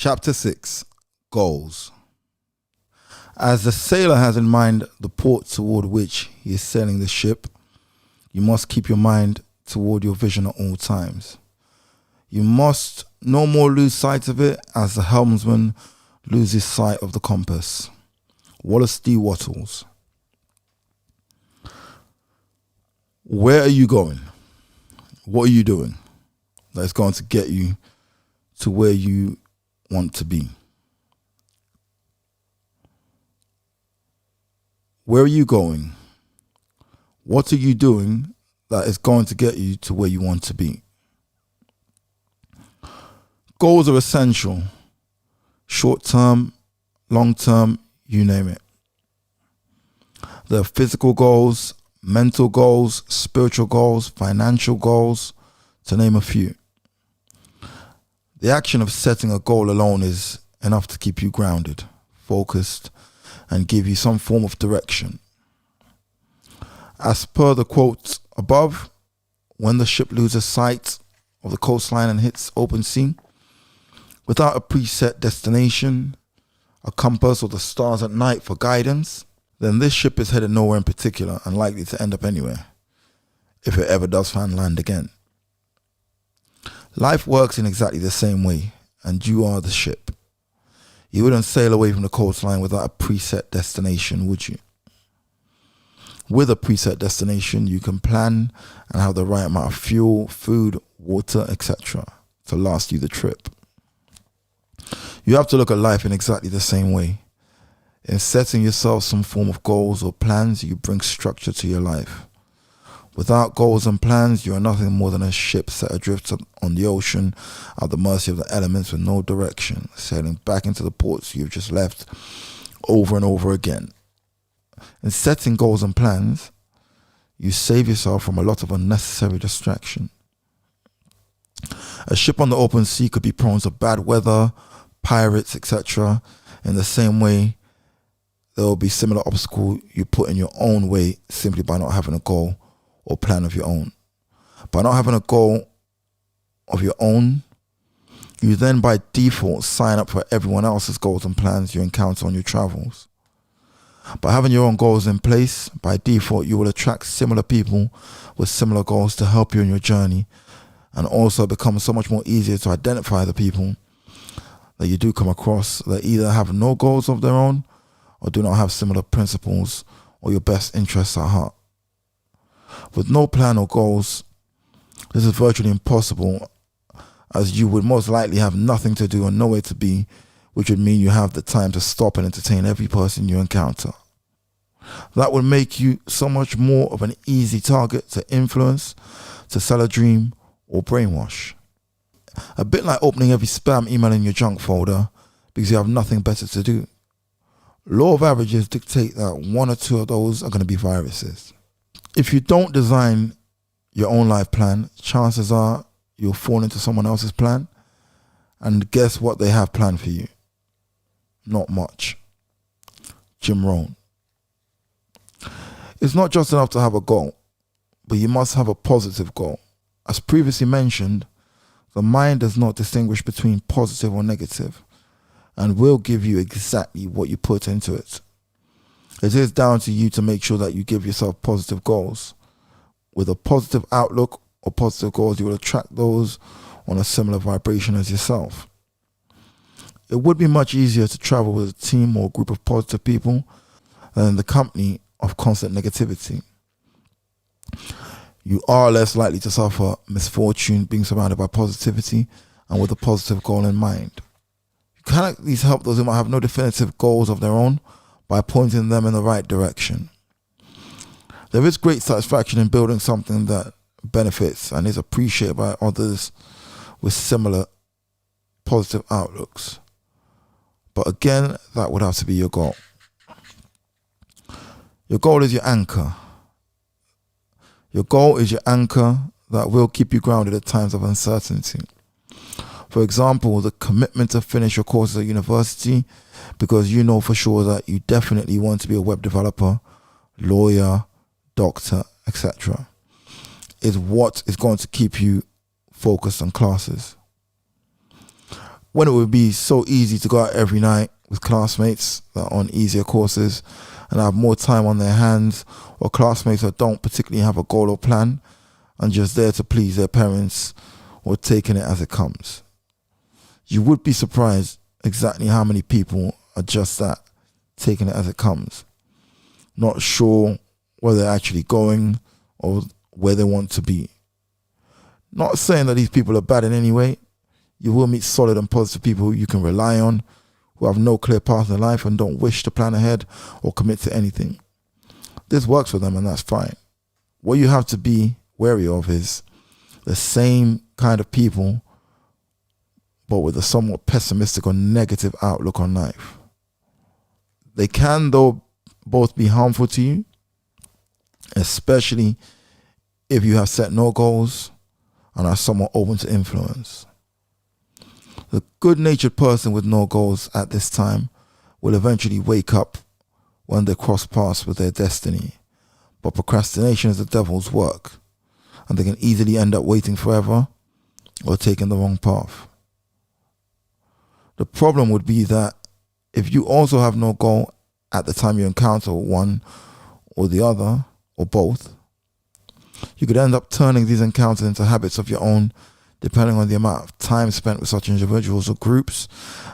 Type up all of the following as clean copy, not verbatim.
Chapter 6. Goals. As the sailor has in mind the port toward which he is sailing the ship, you must keep your mind toward your vision at all times. You must no more lose sight of it as the helmsman loses sight of the compass. Wallace D. Wattles. Where are you going? What are you doing that is going to get you to where you want to be? Where are you going? What are you doing that is going to get you to where you want to be? Goals are essential. Short term, long term, you name it. There are physical goals, mental goals, spiritual goals, financial goals, to name a few. The action of setting a goal alone is enough to keep you grounded, focused, and give you some form of direction. As per the quote above, when the ship loses sight of the coastline and hits open sea, without a preset destination, a compass or the stars at night for guidance, then this ship is headed nowhere in particular and likely to end up anywhere, if it ever does find land again. Life works in exactly the same way, and you are the ship. You wouldn't sail away from the coastline without a preset destination, would you? With a preset destination, you can plan and have the right amount of fuel, food, water, etc. to last you the trip. You have to look at life in exactly the same way. In setting yourself some form of goals or plans, you bring structure to your life. Without goals and plans, you are nothing more than a ship set adrift on the ocean at the mercy of the elements with no direction, sailing back into the ports you've just left over and over again. In setting goals and plans, you save yourself from a lot of unnecessary distraction. A ship on the open sea could be prone to bad weather, pirates, etc. In the same way, there will be similar obstacles you put in your own way simply by not having a goal or plan of your own. By not having a goal of your own, you then by default sign up for everyone else's goals and plans you encounter on your travels. By having your own goals in place, by default you will attract similar people with similar goals to help you in your journey, and also become so much more easier to identify the people that you do come across that either have no goals of their own or do not have similar principles or your best interests at heart. With no plan or goals, this is virtually impossible, as you would most likely have nothing to do and nowhere to be, which would mean you have the time to stop and entertain every person you encounter. That would make you so much more of an easy target to influence, to sell a dream, or brainwash. A bit like opening every spam email in your junk folder because you have nothing better to do. Law of averages dictate that one or two of those are going to be viruses. If you don't design your own life plan, chances are you'll fall into someone else's plan, and guess what they have planned for you? Not much. Jim Rohn. It's not just enough to have a goal, but you must have a positive goal. As previously mentioned, the mind does not distinguish between positive or negative, and will give you exactly what you put into it. It is down to you to make sure that you give yourself positive goals. With a positive outlook or positive goals, you will attract those on a similar vibration as yourself. It would be much easier to travel with a team or a group of positive people than in the company of constant negativity. You are less likely to suffer misfortune being surrounded by positivity and with a positive goal in mind. You can at least help those who might have no definitive goals of their own by pointing them in the right direction. There is great satisfaction in building something that benefits and is appreciated by others with similar positive outlooks. But again, that would have to be your goal. Your goal is your anchor. Your goal is your anchor that will keep you grounded at times of uncertainty. For example, the commitment to finish your courses at university because you know for sure that you definitely want to be a web developer, lawyer, doctor, etc. is what is going to keep you focused on classes. when it would be so easy to go out every night with classmates that are on easier courses and have more time on their hands, or classmates that don't particularly have a goal or plan and just there to please their parents or taking it as it comes. You would be surprised exactly how many people are just that, taking it as it comes, not sure where they're actually going or where they want to be. Not saying that these people are bad in any way. You will meet solid and positive people who you can rely on, who have no clear path in life and don't wish to plan ahead or commit to anything. This works for them and that's fine. What you have to be wary of is the same kind of people but with a somewhat pessimistic or negative outlook on life. They can, though, both be harmful to you, especially if you have set no goals and are somewhat open to influence. The good-natured person with no goals at this time will eventually wake up when they cross paths with their destiny. But procrastination is the devil's work, and they can easily end up waiting forever or taking the wrong path. The problem would be that if you also have no goal at the time you encounter one or the other, or both, you could end up turning these encounters into habits of your own, depending on the amount of time spent with such individuals or groups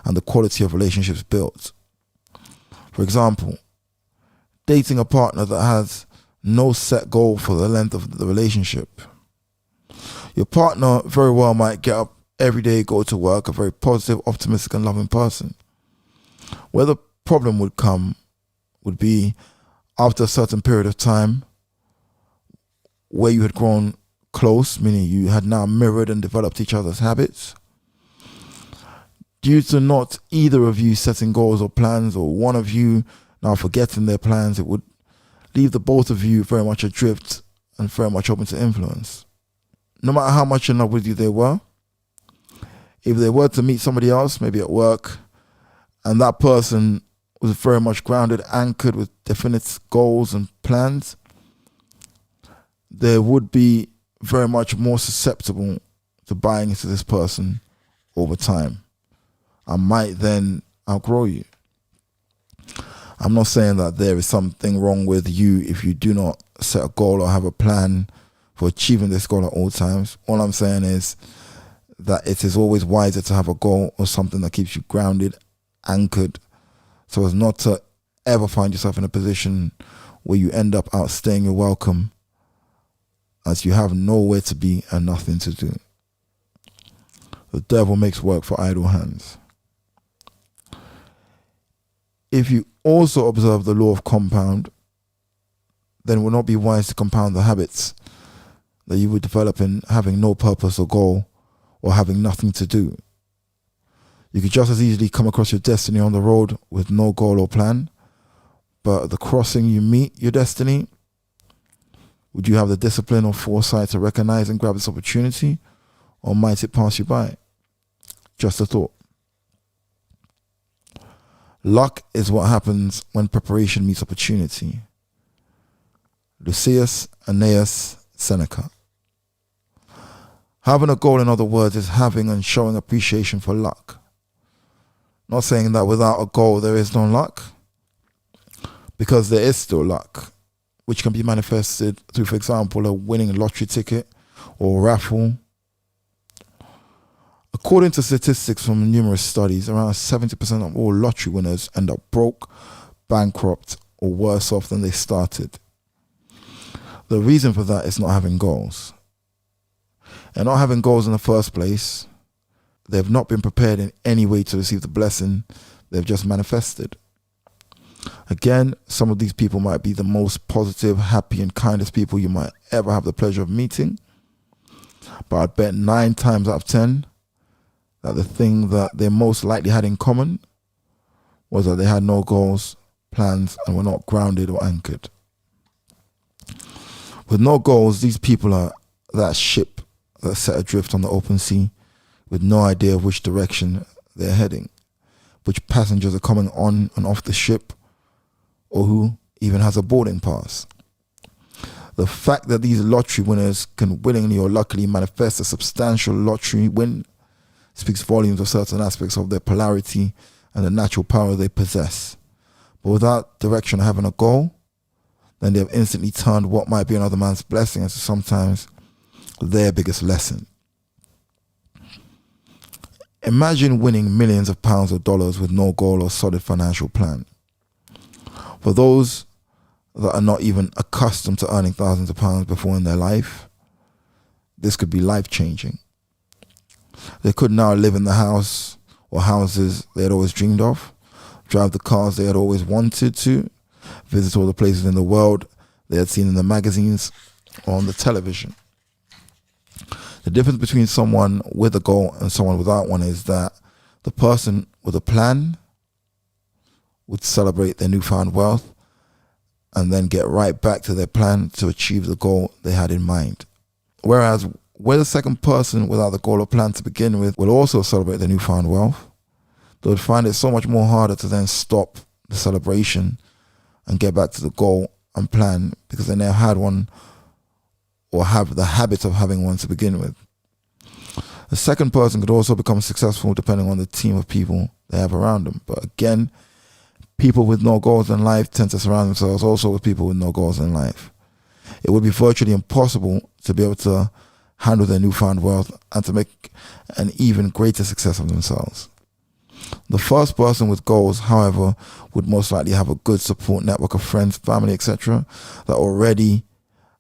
and the quality of relationships built. For example, dating a partner that has no set goal for the length of the relationship. Your partner very well might get up every day, go to work, a very positive, optimistic and loving person. Where the problem would come would be after a certain period of time where you had grown close, meaning you had now mirrored and developed each other's habits. Due to not either of you setting goals or plans, or one of you now forgetting their plans, it would leave the both of you very much adrift and very much open to influence. No matter how much in love with you they were, if they were to meet somebody else, maybe at work, and that person was very much grounded, anchored with definite goals and plans, they would be very much more susceptible to buying into this person over time and might then outgrow you. I'm not saying that there is something wrong with you if you do not set a goal or have a plan for achieving this goal at all times. All I'm saying is that it is always wiser to have a goal or something that keeps you grounded, anchored, so as not to ever find yourself in a position where you end up outstaying your welcome as you have nowhere to be and nothing to do. The devil makes work for idle hands. If you also observe the law of compound, then it will not be wise to compound the habits that you would develop in having no purpose or goal or having nothing to do. You could just as easily come across your destiny on the road with no goal or plan, but at the crossing you meet your destiny. Would you have the discipline or foresight to recognize and grab this opportunity, or might it pass you by? Just a thought. Luck is what happens when preparation meets opportunity. Lucius Annaeus Seneca. Having a goal, in other words, is having and showing appreciation for luck. Not saying that without a goal there is no luck, because there is still luck, which can be manifested through, for example, a winning lottery ticket or a raffle. According to statistics from numerous studies, around 70% of all lottery winners end up broke, bankrupt, or worse off than they started. The reason for that is not having goals. And not having goals in the first place, they've not been prepared in any way to receive the blessing they've just manifested. Again, some of these people might be the most positive, happy, and kindest people you might ever have the pleasure of meeting. But I'd bet 9 times out of 10 that the thing that they most likely had in common was that they had no goals, plans, and were not grounded or anchored. With no goals, these people are that ship that's set adrift on the open sea with no idea of which direction they're heading, which passengers are coming on and off the ship, or who even has a boarding pass. The fact that these lottery winners can willingly or luckily manifest a substantial lottery win speaks volumes of certain aspects of their polarity and the natural power they possess. But without direction or having a goal, then they have instantly turned what might be another man's blessing into sometimes their biggest lesson. Imagine winning millions of pounds or dollars with no goal or solid financial plan. For those that are not even accustomed to earning thousands of pounds before in their life, this could be life-changing. They could now live in the house or houses they had always dreamed of, drive the cars they had always wanted to, visit all the places in the world they had seen in the magazines or on the television. The difference between someone with a goal and someone without one is that the person with a plan would celebrate their newfound wealth and then get right back to their plan to achieve the goal they had in mind. Whereas where the second person without the goal or plan to begin with will also celebrate their newfound wealth, they would find it so much more harder to then stop the celebration and get back to the goal and plan because they never had one or have the habit of having one to begin with. The second person could also become successful depending on the team of people they have around them. But again, people with no goals in life tend to surround themselves also with people with no goals in life. It would be virtually impossible to be able to handle their newfound wealth and to make an even greater success of themselves. The first person with goals, however, would most likely have a good support network of friends, family, etc. that already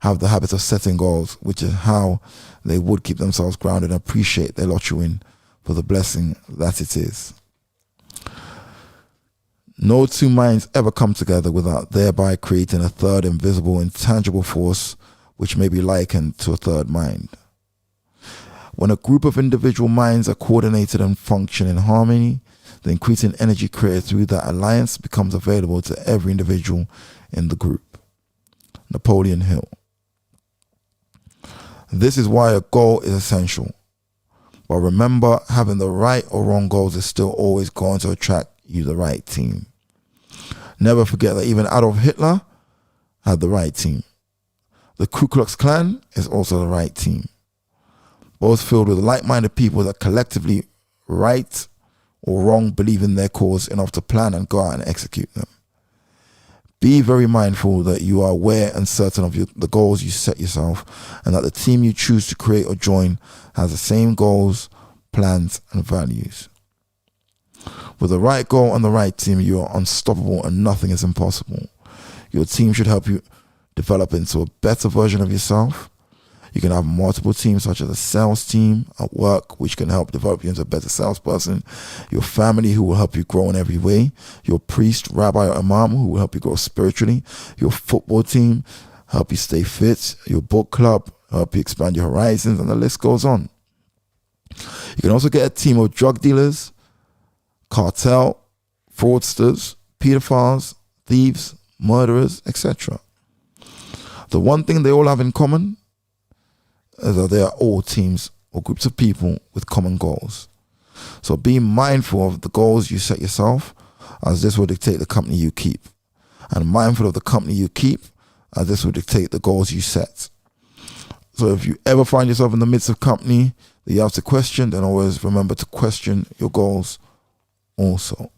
have the habit of setting goals, which is how they would keep themselves grounded and appreciate their lottery win for the blessing that it is. No two minds ever come together without thereby creating a third invisible, intangible force which may be likened to a third mind. When a group of individual minds are coordinated and function in harmony, the increasing energy created through that alliance becomes available to every individual in the group. Napoleon Hill. This is why a goal is essential. But remember, having the right or wrong goals is still always going to attract you the right team. Never forget that even Adolf Hitler had the right team. The Ku Klux Klan is also the right team. Both filled with like-minded people that collectively, right or wrong, believe in their cause enough to plan and go out and execute them. Be very mindful that you are aware and certain of the goals you set yourself and that the team you choose to create or join has the same goals, plans, and values. With the right goal and the right team, you are unstoppable and nothing is impossible. Your team should help you develop into a better version of yourself. You can have multiple teams, such as a sales team at work, which can help develop you into a better salesperson. Your family, who will help you grow in every way. Your priest, rabbi, or imam, who will help you grow spiritually. Your football team, help you stay fit. Your book club, help you expand your horizons, and the list goes on. You can also get a team of drug dealers, cartel, fraudsters, pedophiles, thieves, murderers, etc. The one thing they all have in common is that they are all teams or groups of people with common goals. So be mindful of the goals you set yourself, as this will dictate the company you keep. And mindful of the company you keep, as this will dictate the goals you set. So if you ever find yourself in the midst of company that you have to question, then always remember to question your goals also.